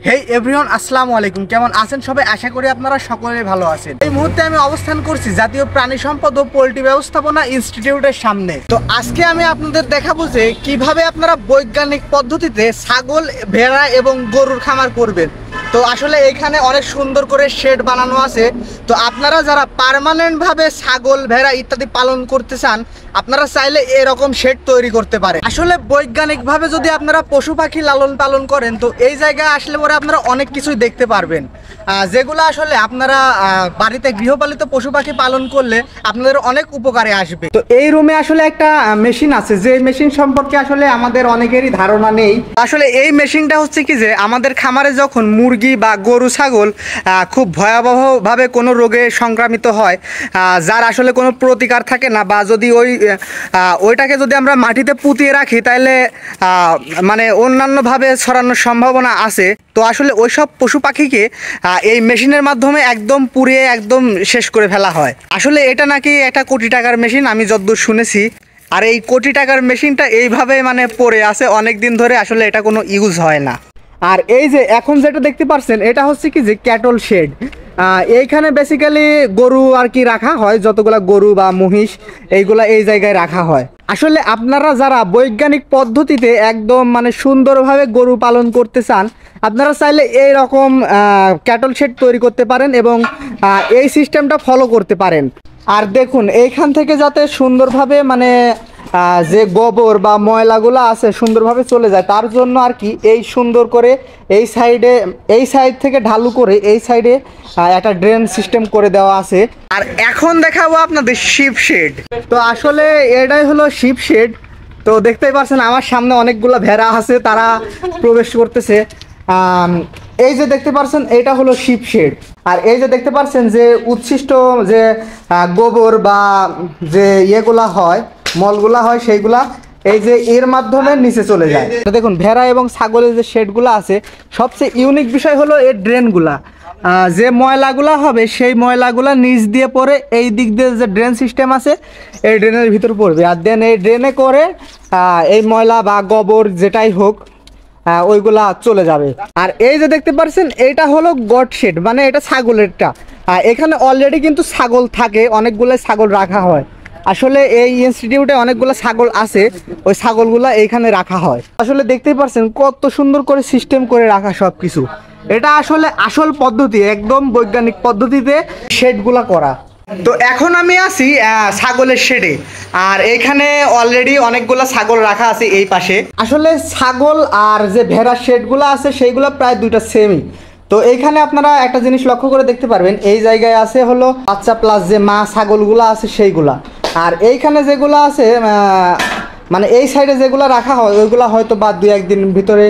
হেই everyone, আসসালামু আলাইকুম। কেমন আছেন সবাই? আশা করি আপনারা সকলেই ভালো আছেন। এই মুহূর্তে আমি অবস্থান করছি জাতীয় প্রাণী সম্পদ ও পোল্ট্রি ব্যবস্থাপনা ইনস্টিটিউটের সামনে। তো আজকে আমি আপনাদের দেখাবো যে কিভাবে আপনারা বৈজ্ঞানিক পদ্ধতিতে ছাগল, ভেড়া এবং গরুর খামার করবেন। তো আসলে এখানে অনেক সুন্দর করে শেড বানানো আছে। তো আপনারা যারা পার্মানেন্ট ভাবে ছাগল, ভেড়া ইত্যাদি পালন করতে চান, আপনারা চাইলে এরকম শেড তৈরি করতে পারেন। আসলে বৈজ্ঞানিক ভাবে যদি আপনারা পশু পাখি লালন পালন করেন, তো এই জায়গায় আসলে পরে আপনারা অনেক কিছুই দেখতে পারবেন, যেগুলো আসলে আপনারা বাড়িতে গৃহপালিত পশু পাখি পালন করলে আপনাদের অনেক উপকারে আসবে। তো এই রুমে আসলে একটা মেশিন আছে, যে মেশিন সম্পর্কে আসলে আমাদের অনেকেরই ধারণা নেই। আসলে এই মেশিনটা হচ্ছে কি, যে আমাদের খামারে যখন মুরগি বা গরু ছাগল খুব ভয়াবহভাবে কোনো রোগে সংক্রামিত হয়, যার আসলে কোনো প্রতিকার থাকে না, বা যদি ওইটাকে যদি আমরা মাটিতে পুঁতিয়ে রাখি, তাহলে মানে অন্যান্যভাবে ছড়ানোর সম্ভাবনা আছে। তো আসলে ওইসব পশু পাখিকে এই মেশিনের মাধ্যমে একদম পুড়িয়ে একদম শেষ করে ফেলা হয়। আসলে এটা নাকি একটা কোটি টাকার মেশিন, আমি যতদূর শুনেছি। আর এই কোটি টাকার মেশিনটা এইভাবে মানে পড়ে আছে অনেক দিন ধরে, আসলে এটা কোনো ইউজ হয় না। আর এই যে এখন যেটা দেখতে পাচ্ছেন, এটা হচ্ছে কি যে ক্যাটল শেড। এইখানে বেসিক্যালি গরু আর কি রাখা হয়, যতগুলা গরু বা মহিষ এইগুলা এই জায়গায় রাখা হয়। আসলে আপনারা যারা বৈজ্ঞানিক পদ্ধতিতে একদম মানে সুন্দরভাবে গরু পালন করতে চান, আপনারা চাইলে এই রকম ক্যাটল শেড তৈরি করতে পারেন এবং এই সিস্টেমটা ফলো করতে পারেন। আর দেখুন, এইখান থেকে যাতে সুন্দরভাবে মানে যে গোবর বা ময়লাগুলো আছে সুন্দরভাবে চলে যায়, তার জন্য আর কি এই সুন্দর করে এই সাইড থেকে ঢালু করে এই সাইডে একটা ড্রেন সিস্টেম করে দেওয়া আছে। আর এখন দেখাবো আপনাদের শিপ শেড। তো আসলে এটাই হলো শিপ শেড। তো দেখতেই পাচ্ছেন আমার সামনে অনেকগুলো ভেড়া আছে, তারা প্রবেশ করতেছে। এই যে দেখতে পাচ্ছেন, এটা হলো শিপ শেড। আর এই যে দেখতে পাচ্ছেন যে উচ্ছিষ্ট যে গোবর বা যে ইয়েগুলা হয়, মলগুলা হয়, সেইগুলা এই যে এর মাধ্যমে নিচে চলে যায়। দেখুন, ভেড়া এবং ছাগলের যে শেডগুলো আছে, সবচেয়ে ইউনিক বিষয় হলো এর ড্রেনগুলা। যে ময়লাগুলা হবে সেই ময়লাগুলা নিচ দিয়ে পড়ে এই দিক দিয়ে যে ড্রেন সিস্টেম আছে, এই ড্রেনের ভিতর পড়বে। আর দেন এই ড্রেনে করে এই ময়লা বা গোবর যেটাই হোক ওইগুলা চলে যাবে। আর এই যে দেখতে পাচ্ছেন, এইটা হলো গট শেড, মানে এটা ছাগলেরটা। এখানে অলরেডি কিন্তু ছাগল থাকে, অনেকগুলো ছাগল রাখা হয়। আসলে এই ইনস্টিটিউটে অনেকগুলো ছাগল আছে, ওই ছাগলগুলা এইখানে রাখা হয়। আসলে দেখতেই পাচ্ছেন কত সুন্দর করে সিস্টেম করে রাখা সব কিছু। এটা আসলে আসল পদ্ধতি, একদম বৈজ্ঞানিক পদ্ধতিতে শেডগুলা করা। তো এখন আমি আছি ছাগলের শেডে। আর এখানে অলরেডি অনেকগুলা ছাগল রাখা আছে এই পাশে। আসলে ছাগল আর যে ভেড়ার শেডগুলো আছে সেইগুলো প্রায় দুইটা সেমই। তো এইখানে আপনারা একটা জিনিস লক্ষ্য করে দেখতে পারবেন, এই জায়গায় আছে হলো বাচ্চা প্লাস যে মা ছাগলগুলো আছে সেইগুলা। আর এইখানে যেগুলো আছে মানে এই সাইডে যেগুলো রাখা হয়, ওইগুলো হয়তো বা 2-1 দিন ভিতরে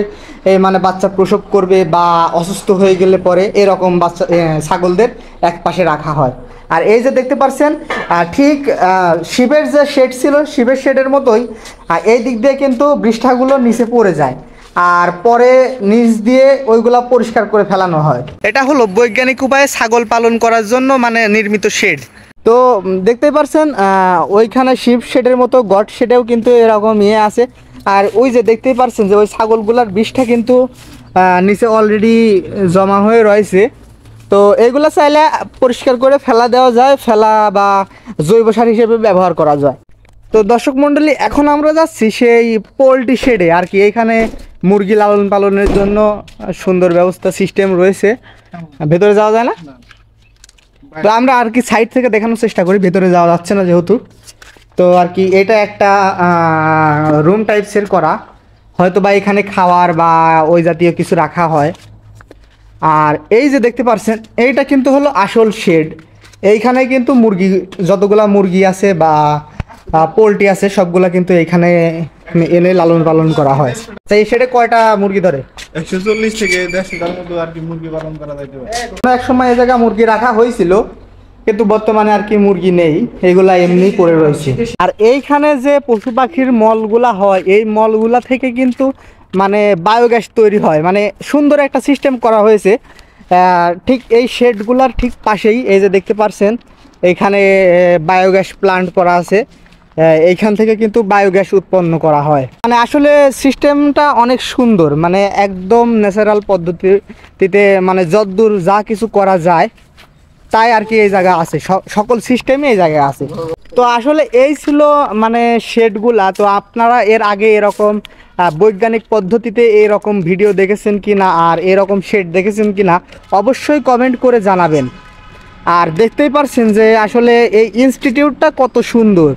এই মানে বাচ্চা প্রসব করবে বা অসুস্থ হয়ে গেলে পরে এরকম বাচ্চা ছাগলদের এক পাশে রাখা হয়। আর এই যে দেখতে পাচ্ছেন, ঠিক শিবের যে শেড ছিল, শিবের শেডের মতোই এই দিক দিয়ে কিন্তু বৃষ্ঠাগুলো নিচে পড়ে যায়, আর পরে নিচ দিয়ে ওইগুলা পরিষ্কার করে ফেলানো হয়। এটা হলো বৈজ্ঞানিক উপায়ে ছাগল পালন করার জন্য মানে নির্মিত শেড। তো দেখতেই পাচ্ছেন ওইখানে শিপ শেডের মতো গট শেডেও কিন্তু এরকম ইয়ে আছে। আর ওই যে দেখতেই পাচ্ছেন যে ওই ছাগলগুলার বিষটা কিন্তু নিচে অলরেডি জমা হয়ে রয়েছে। তো এইগুলো চাইলে পরিষ্কার করে ফেলা দেওয়া যায়, ফেলা বা জৈব সার হিসেবে ব্যবহার করা যায়। তো দর্শক মণ্ডলী, এখন আমরা যাচ্ছি সেই পোলট্রি শেডে আর কি। এইখানে মুরগি লালন পালনের জন্য সুন্দর ব্যবস্থা সিস্টেম রয়েছে। ভেতরে যাওয়া যায় না, তো আমরা আর কি সাইড থেকে দেখানোর চেষ্টা করি, ভেতরে যাওয়া যাচ্ছে না যেহেতু। তো আর কি এটা একটা রুম টাইপসের করা, হয়তো বা এখানে খাওয়ার বা ওই জাতীয় কিছু রাখা হয়। আর এই যে দেখতে পাচ্ছেন, এইটা কিন্তু হলো আসল শেড। এইখানে কিন্তু মুরগি, যতগুলা মুরগি আছে বা পোলট্রি আছে, সবগুলা কিন্তু এইখানে এনে লালন পালন করা হয়। এই শেডে কয়টা মুরগি ধরে? 140 থেকে 150টার মতো আর কি মুরগি পালন করা যাইতে পারে। এক সময় এই জায়গা মুরগি রাখা হয়েছিল, কিন্তু বর্তমানে আর কি মুরগি নেই, এগুলা এমনি পড়ে রয়েছে। আর এইখানে যে পশু পাখির মলগুলা হয়, এই মলগুলা থেকে কিন্তু মানে বায়োগ্যাস তৈরি হয়, মানে সুন্দর একটা সিস্টেম করা হয়েছে। ঠিক এই শেডগুলার ঠিক পাশেই এই যে দেখতে পাচ্ছেন, এইখানে বায়োগ্যাস প্লান্ট করা আছে। এইখান থেকে কিন্তু বায়োগ্যাস উৎপন্ন করা হয়। মানে আসলে সিস্টেমটা অনেক সুন্দর, মানে একদম ন্যাচারাল পদ্ধতিতে, মানে যতদূর যা কিছু করা যায় তাই আর কি এই জায়গা আছে, সকল সিস্টেমই এই জায়গায় আছে। তো আসলে এই ছিল মানে শেডগুলা। তো আপনারা এর আগে এরকম বৈজ্ঞানিক পদ্ধতিতে এরকম ভিডিও দেখেছেন কি না, আর এরকম শেড দেখেছেন কি না, অবশ্যই কমেন্ট করে জানাবেন। আর দেখতেই পারছেন যে আসলে এই ইনস্টিটিউটটা কত সুন্দর।